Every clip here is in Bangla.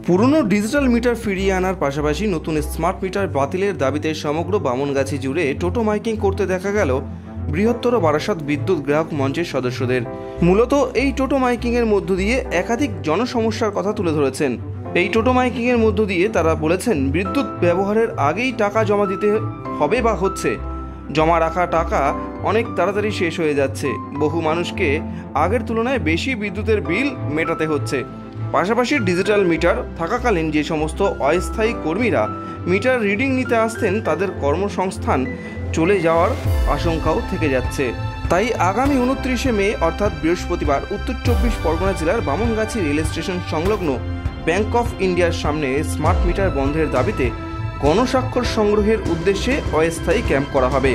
পুরনো ডিজিটাল মিটার ফিরিয়ে আনার পাশাপাশি নতুন স্মার্ট মিটার বাতিলের দাবিতে সমগ্র বামনগাছি জুড়ে টোটো মাইকিং করতে দেখা গেল বৃহত্তর বারাসাত বিদ্যুৎ গ্রাহক মঞ্চের সদস্যদের। মূলত এই টোটো মাইকিংয়ের মধ্য দিয়ে একাধিক জনসমস্যার কথা তুলে ধরেছেন। এই টোটো মাইকিংয়ের মধ্য দিয়ে তারা বলেছেন, বিদ্যুৎ ব্যবহারের আগেই টাকা জমা দিতে হবে বা হচ্ছে, জমা রাখা টাকা অনেক তাড়াতাড়ি শেষ হয়ে যাচ্ছে, বহু মানুষকে আগের তুলনায় বেশি বিদ্যুতের বিল মেটাতে হচ্ছে। পাশাপাশি ডিজিটাল মিটার থাকাকালীন যে সমস্ত অস্থায়ী কর্মীরা মিটার রিডিং নিতে আসতেন তাদের কর্মসংস্থান চলে যাওয়ার আশঙ্কাও থেকে যাচ্ছে। তাই আগামী 29শে মে অর্থাৎ বৃহস্পতিবার উত্তর 24 পরগনা জেলার বামনগাছি রেল স্টেশন সংলগ্ন ব্যাংক অফ ইন্ডিয়ার সামনে স্মার্ট মিটার বন্ধের দাবিতে গণস্বাক্ষর সংগ্রহের উদ্দেশ্যে অস্থায়ী ক্যাম্প করা হবে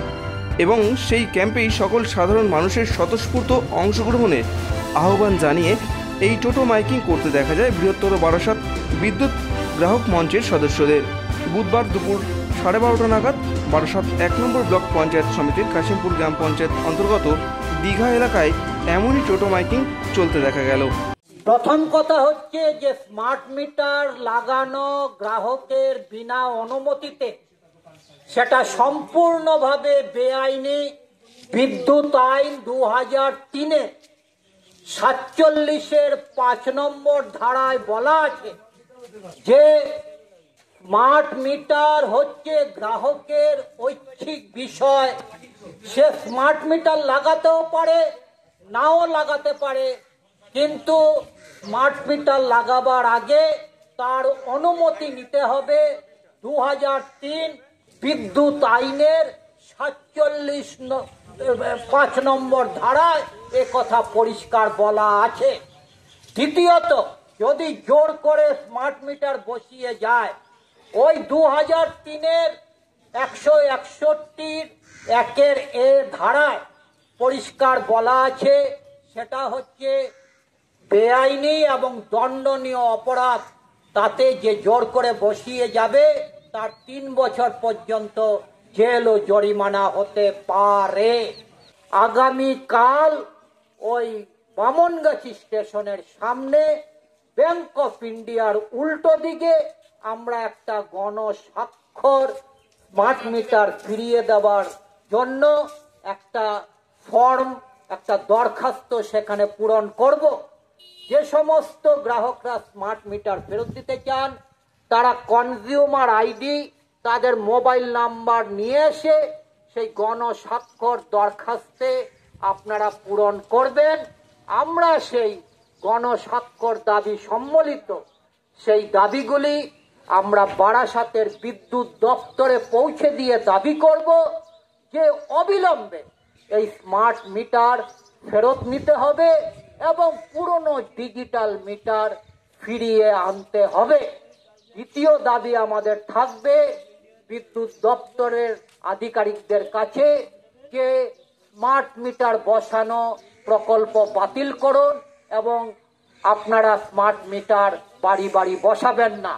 এবং সেই ক্যাম্পেই সকল সাধারণ মানুষের স্বতঃস্ফূর্ত অংশগ্রহণে আহ্বান জানিয়ে এই টোটো মাইকিং করতে দেখা যায় বৃহত্তর বারাসাত বিদ্যুৎ গ্রাহক মঞ্চের সদস্যদের। বুধবার দুপুর 12:30 নাগাদ বারাসাত 1 নম্বর ব্লক পঞ্চায়েত সমিতির কাশিমপুর গ্রাম পঞ্চায়েত অন্তর্গত দীঘা এলাকায় এমনই টোটো মাইকিং চলতে দেখা গেল। প্রথম কথা হচ্ছে যে স্মার্ট মিটার লাগানো গ্রাহকের বিনা অনুমতিতে, সেটা সম্পূর্ণভাবে বেআইনি। বিদ্যুৎ আইন 2003-এ 47-এর 5 নম্বর ধারায় বলা আছে যে স্মার্ট মিটার হচ্ছে গ্রাহকের ঐচ্ছিক বিষয়। সে স্মার্ট মিটার লাগাতেও পারে, নাও লাগাতে পারে, কিন্তু স্মার্ট মিটার লাগাবার আগে তার অনুমতি নিতে হবে। 2003 বিদ্যুৎ আইনের 47-5 নম্বর ধারায় এ কথা পরিষ্কার বলা আছে। দ্বিতীয়ত, যদি জোর করে স্মার্ট মিটার বসিয়ে যায়, ওই 2003-এর 161-1 ধারায় পরিষ্কার বলা আছে, সেটা হচ্ছে বেআইনি এবং দণ্ডনীয় অপরাধ। তাতে যে জোর করে বসিয়ে যাবে তার 3 বছর পর্যন্ত জেল ও জরিমানা হতে পারে। আগামীকাল ওই বামনগাছি স্টেশনের সামনে ব্যাংক অফ ইন্ডিয়ার উল্টো দিকে আমরা একটা গণস্বাক্ষর স্মার্ট মিটার ফিরিয়ে দেওয়ার জন্য একটা ফর্ম, একটা দরখাস্ত সেখানে পূরণ করব। যে সমস্ত গ্রাহকরা স্মার্ট মিটার ফেরত দিতে চান তারা কনজিউমার আইডি, তাদের মোবাইল নাম্বার নিয়ে এসে সেই গণস্বাক্ষর দরখাস্তে আপনারা পূরণ করবেন। আমরা সেই গণস্বাক্ষর দাবি সম্বলিত সেই দাবিগুলি আমরা বারাসাতের বিদ্যুৎ দপ্তরে পৌঁছে দিয়ে দাবি করব যে অবিলম্বে এই স্মার্ট মিটার ফেরত নিতে হবে এবং পুরনো ডিজিটাল মিটার ফিরিয়ে আনতে হবে। দ্বিতীয় দাবি আমাদের থাকবে বিদ্যুৎ দপ্তরের আধিকারিকদের কাছে যে স্মার্ট মিটার বসানো প্রকল্প বাতিল করুন এবং আপনারা স্মার্ট মিটার বাড়ি বাড়ি বসাবেন না।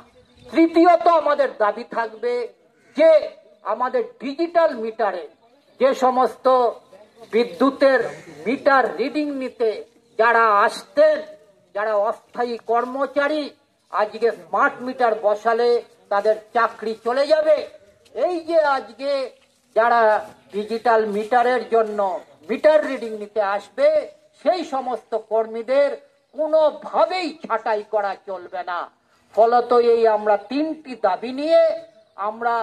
তৃতীয়ত আমাদের দাবি থাকবে যে আমাদের ডিজিটাল মিটারে যে সমস্ত বিদ্যুতের মিটার রিডিং নিতে যারা আসতেন, যারা অস্থায়ী কর্মচারী, আজকে স্মার্ট মিটার বসালে তাদের চাকরি চলে যাবে। এই যে আজকে যারা ডিজিটাল মিটারের জন্য মিটার রিডিং নিতে আসবে সেই সমস্ত কর্মীদের কোনোভাবেই ছাঁটাই করা চলবে না। ফলত এই আমরা 3টি দাবি নিয়ে আমরা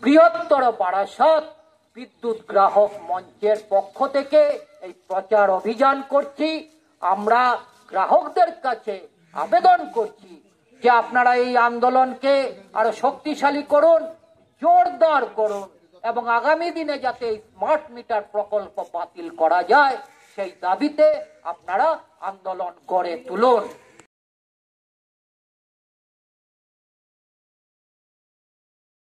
বৃহত্তর বারাসাত বিদ্যুৎ গ্রাহক মঞ্চের পক্ষ থেকে এই প্রচার অভিযান করছি। আমরা গ্রাহকদের কাছে আবেদন করছি যে আপনারা এই আন্দোলনকে আরো শক্তিশালী করুন, জোরদার করুন এবং আগামী দিনে যাতে এই স্মার্ট মিটার প্রকল্প বাতিল করা যায় সেই দাবিতে আপনারা আন্দোলন গড়ে তুলুন।